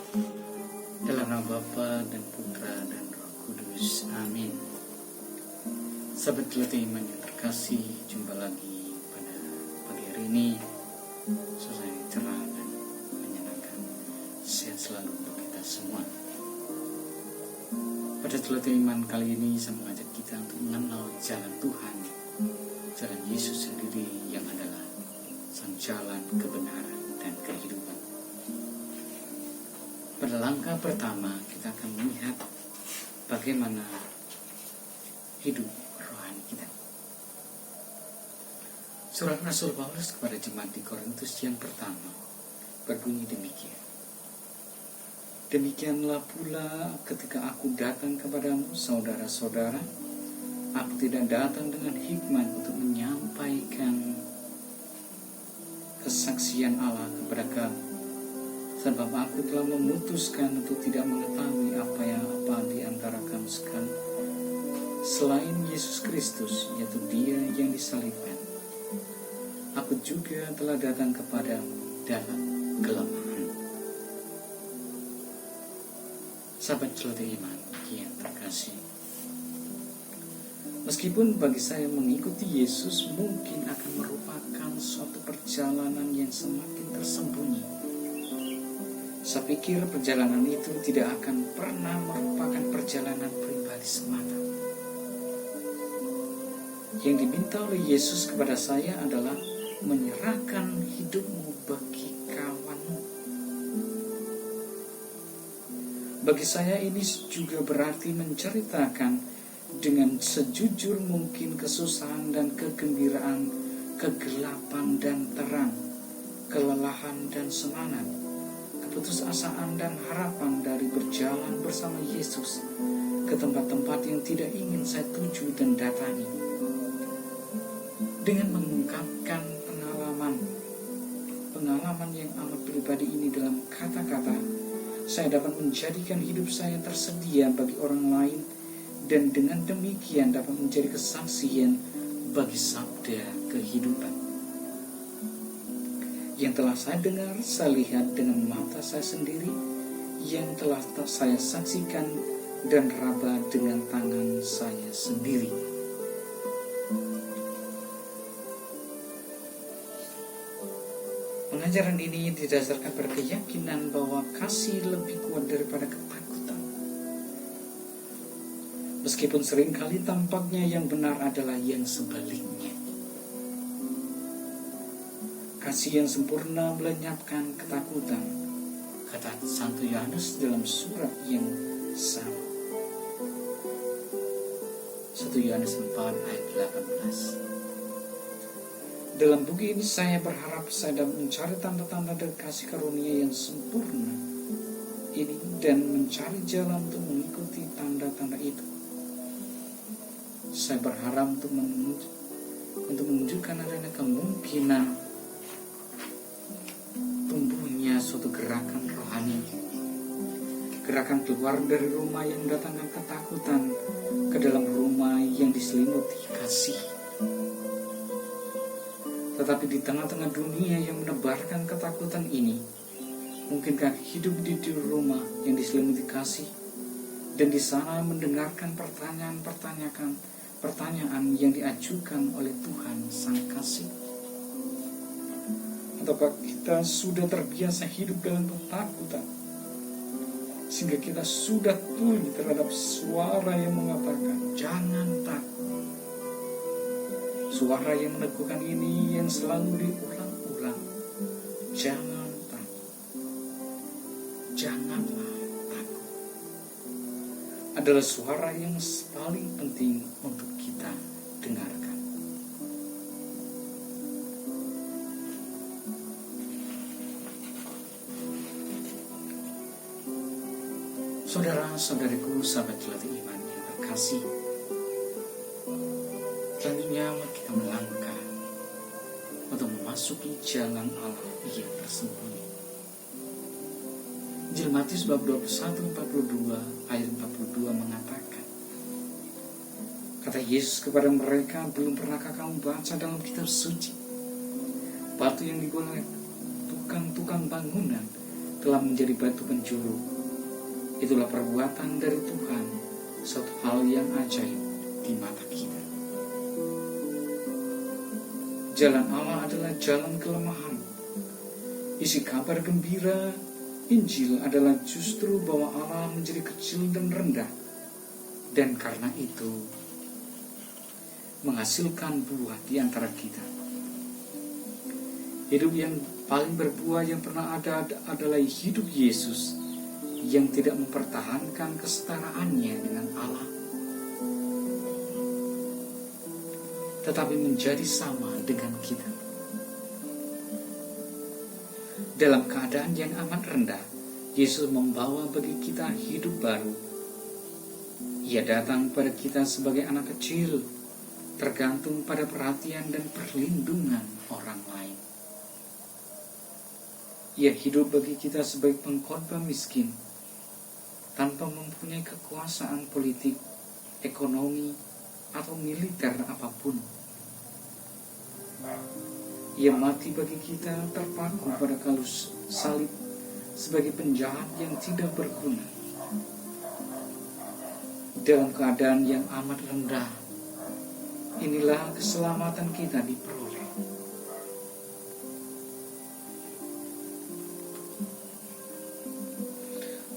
Dalam nama Bapa dan Putra dan Roh Kudus. Amin. Sahabat Jelati Iman yang terkasih, jumpa lagi pada pagi hari ini. Suasana yang cerah dan menyenangkan. Sehat selalu untuk kita semua. Pada Jelati Iman kali ini saya mengajak kita untuk mengenal jalan Tuhan, jalan Yesus sendiri yang adalah sang jalan kebenaran dan kehidupan. Pada langkah pertama kita akan melihat bagaimana hidup rohani kita. Surat Rasul Paulus kepada jemaat di Korintus yang pertama berbunyi demikian. Demikianlah pula ketika aku datang kepadamu, saudara-saudara, aku tidak datang dengan hikmat untuk menyampaikan kesaksian Allah kepada kamu, sebab aku telah memutuskan untuk tidak mengetahui apa di antara kamu sekali selain Yesus Kristus, yaitu Dia yang disalibkan. Aku juga telah datang kepadamu dalam kelemahan. Sahabat Jelati Iman yang terkasih, meskipun bagi saya mengikuti Yesus mungkin akan merupakan suatu perjalanan yang semakin tersembunyi, saya pikir perjalanan itu tidak akan pernah merupakan perjalanan pribadi semata. Yang diminta oleh Yesus kepada saya adalah menyerahkan hidupmu bagi kawanmu. Bagi saya ini juga berarti menceritakan dengan sejujur mungkin kesusahan dan kegembiraan, kegelapan dan terang, kelelahan dan semangat, keputusasaan dan harapan dari berjalan bersama Yesus ke tempat-tempat yang tidak ingin saya tuju dan datangi. Dengan mengungkapkan pengalaman yang amat pribadi ini dalam kata-kata, saya dapat menjadikan hidup saya tersedia bagi orang lain, dan dengan demikian dapat menjadi kesaksian bagi sabda kehidupan yang telah saya dengar, saya lihat dengan mata saya sendiri, yang telah saya saksikan dan raba dengan tangan saya sendiri. Pengajaran ini didasarkan pada keyakinan bahwa kasih lebih kuat daripada ketakutan. Meskipun seringkali tampaknya yang benar adalah yang sebaliknya. Kasih yang sempurna melenyapkan ketakutan, kata Santo Yohanes dalam surat yang sama. 1 Yohanes 4 ayat 18. Dalam buku ini saya berharap saya dapat mencari tanda-tanda dari kasih karunia yang sempurna ini dan mencari jalan untuk mengikuti tanda-tanda itu. Saya berharap untuk menunjukkan adanya kemungkinan tumbuhnya suatu gerakan rohani, gerakan keluar dari rumah yang mendatangkan ketakutan ke dalam rumah yang diselimuti kasih. Tetapi di tengah-tengah dunia yang menebarkan ketakutan ini, mungkinkah hidup di rumah yang diselimuti kasih dan di sana mendengarkan pertanyaan yang diajukan oleh Tuhan Sang Kasih? Ataukah kita sudah terbiasa hidup dalam ketakutan sehingga kita sudah tuli terhadap suara yang mengatakan jangan takut? Suara yang meneguhkan ini yang selalu diulang-ulang, jangan takut, janganlah takut, adalah suara yang paling penting untuk kita dengarkan. Saudara-saudariku, sahabat Jelati Iman yang terkasih, selanjutnya kita melangkah untuk memasuki jalan Allah yang tersembunyi. Injil Matius bab 21:42 ayat 42 mengatakan, kata Yesus kepada mereka, belum pernahkah kamu baca dalam kitab suci, batu yang digolek tukang-tukang bangunan telah menjadi batu penjuru. Itulah perbuatan dari Tuhan, suatu hal yang ajaib di mata kita. Jalan Allah adalah jalan kelemahan. Isi kabar gembira Injil adalah justru bahwa Allah menjadi kecil dan rendah, dan karena itu menghasilkan buah di antara kita. Hidup yang paling berbuah yang pernah ada adalah hidup Yesus yang tidak mempertahankan kesetaraannya dengan Allah, tetapi menjadi sama dengan kita. Dalam keadaan yang amat rendah, Yesus membawa bagi kita hidup baru. Ia datang pada kita sebagai anak kecil, tergantung pada perhatian dan perlindungan orang lain. Ia hidup bagi kita sebagai pengkhotbah miskin, tanpa mempunyai kekuasaan politik, ekonomi, atau militer apapun. Ia mati bagi kita terpaku pada kayu salib sebagai penjahat yang tidak berguna. Dalam keadaan yang amat rendah, inilah keselamatan kita diperoleh.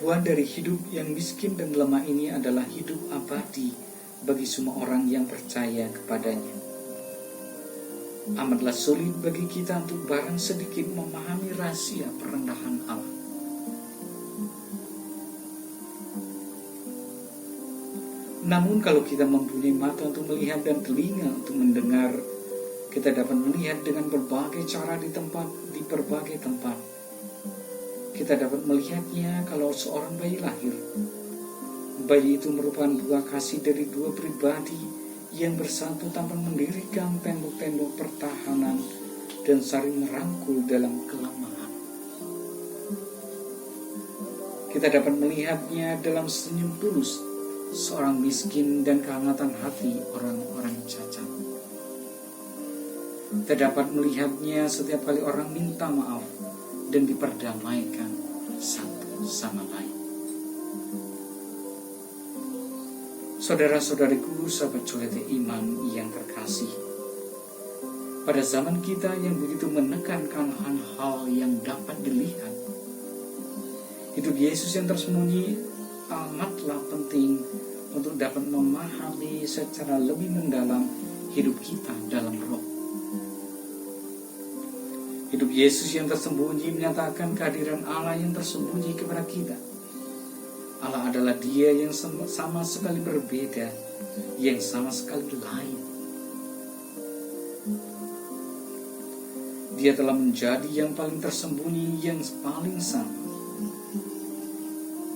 Buah dari hidup yang miskin dan lemah ini adalah hidup abadi bagi semua orang yang percaya kepadanya. Amatlah sulit bagi kita untuk barang sedikit memahami rahasia perendahan Allah. Namun kalau kita mempunyai mata untuk melihat dan telinga untuk mendengar, kita dapat melihat dengan berbagai cara di berbagai tempat. Kita dapat melihatnya kalau seorang bayi lahir. Bayi itu merupakan buah kasih dari dua pribadi yang bersatu tanpa mendirikan tembok-tembok pertahanan dan saling merangkul dalam kelemahan. Kita dapat melihatnya dalam senyum tulus seorang miskin dan kehangatan hati orang-orang cacat. Kita dapat melihatnya setiap kali orang minta maaf dan diperdamaikan satu sama lain. Saudara-saudariku, sahabat Colete Iman yang terkasih, pada zaman kita yang begitu menekankan hal-hal yang dapat dilihat, hidup Yesus yang tersembunyi amatlah penting untuk dapat memahami secara lebih mendalam hidup kita dalam roh. Hidup Yesus yang tersembunyi menyatakan kehadiran Allah yang tersembunyi kepada kita. Allah adalah Dia yang sama sekali berbeda, yang sama sekali lain. Dia telah menjadi yang paling tersembunyi, yang paling sama.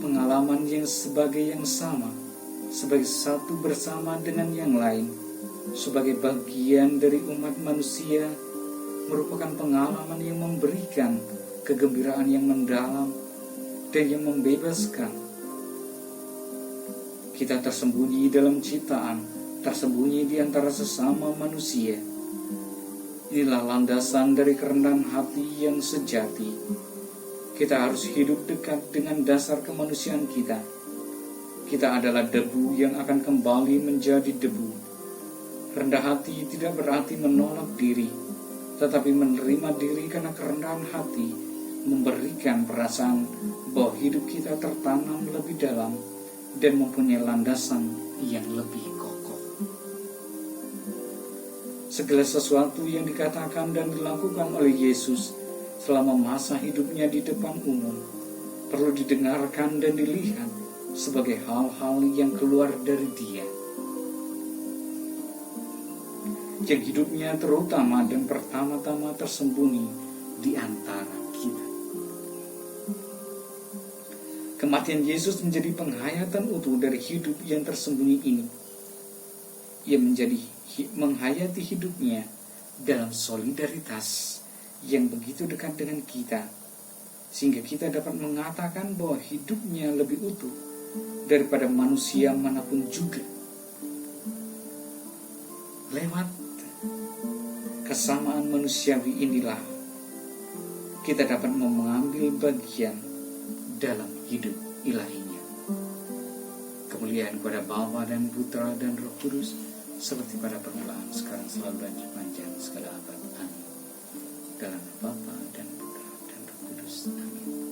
Pengalaman yang sebagai yang sama, sebagai satu bersama dengan yang lain, sebagai bagian dari umat manusia, merupakan pengalaman yang memberikan kegembiraan yang mendalam dan yang membebaskan. Kita tersembunyi dalam ciptaan, tersembunyi di antara sesama manusia. Inilah landasan dari kerendahan hati yang sejati. Kita harus hidup dekat dengan dasar kemanusiaan kita. Kita adalah debu yang akan kembali menjadi debu. Rendah hati tidak berarti menolak diri, tetapi menerima diri karena kerendahan hati memberikan perasaan bahwa hidup kita tertanam lebih dalam dan mempunyai landasan yang lebih kokoh. Segala sesuatu yang dikatakan dan dilakukan oleh Yesus selama masa hidupnya di depan umum perlu didengarkan dan dilihat sebagai hal-hal yang keluar dari Dia, yang hidupnya terutama dan pertama-tama tersembunyi di antara kita. Kematian Yesus menjadi penghayatan utuh dari hidup yang tersembunyi ini. Ia menghayati hidupnya dalam solidaritas yang begitu dekat dengan kita, sehingga kita dapat mengatakan bahwa hidupnya lebih utuh daripada manusia manapun juga. Lewat kesamaan manusiawi inilah kita dapat mengambil bagian dalam hidup ilahinya. Kemuliaan kepada Bapa dan Putra dan Roh Kudus, seperti pada permulaan, sekarang, selalu, dan sepanjang segala abad. Amin. Dalam Bapa dan Putra dan Roh Kudus. Amin.